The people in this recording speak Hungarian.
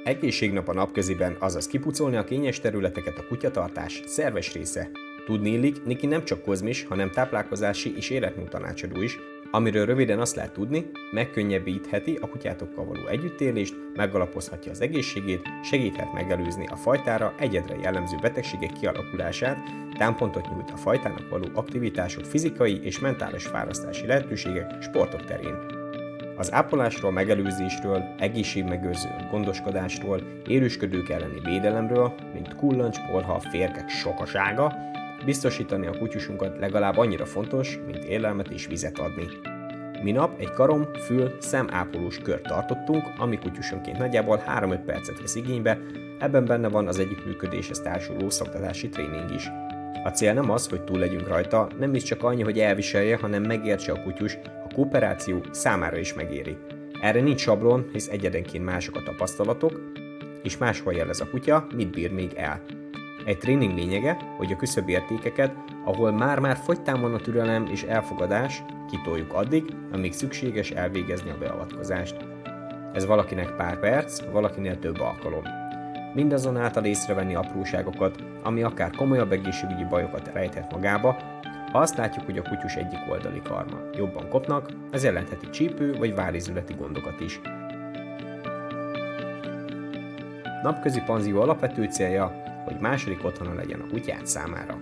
Egészségnap a napköziben, azaz kipucolni a kényes területeket a kutyatartás szerves része. Tudniillik, Niki nem csak kozmis, hanem táplálkozási és életmód tanácsadó is, amiről röviden azt lehet tudni, megkönnyebbítheti a kutyátokkal való együttélést, megalapozhatja az egészségét, segíthet megelőzni a fajtára egyedre jellemző betegségek kialakulását, támpontot nyújt a fajtának való aktivitások fizikai és mentális fárasztási lehetőségek sportok terén. Az ápolásról, megelőzésről, egészségmegőrző gondoskodásról, élősködők elleni védelemről, mint kullancs, polha, férgek sokasága, biztosítani a kutyusunkat legalább annyira fontos, mint élelmet és vizet adni. Minap egy karom, fül, szemápolós kört tartottunk, ami kutyusonként nagyjából 3-5 percet vesz igénybe, ebben benne van az együttműködéshez társuló szoktatási tréning is. A cél nem az, hogy túl legyünk rajta, nem is csak annyi, hogy elviselje, hanem megértse a kutyus, a kooperáció számára is megéri. Erre nincs sablon, hisz egyedenként mások a tapasztalatok, és máshol jelez a kutya, mit bír még el. Egy tréning lényege, hogy a küszöbértékeket, ahol már-már fogytán van a türelem és elfogadás, kitoljuk addig, amíg szükséges elvégezni a beavatkozást. Ez valakinek pár perc, valakinél több alkalom. Mindazonáltal észrevenni apróságokat, ami akár komolyabb egészségügyi bajokat rejthet magába. Ha azt látjuk, hogy a kutyus egyik oldali karma jobban kopnak, ez jelentheti csípő vagy vállézületi gondokat is. Napközi panzió alapvető célja, hogy második otthona legyen a kutyád számára.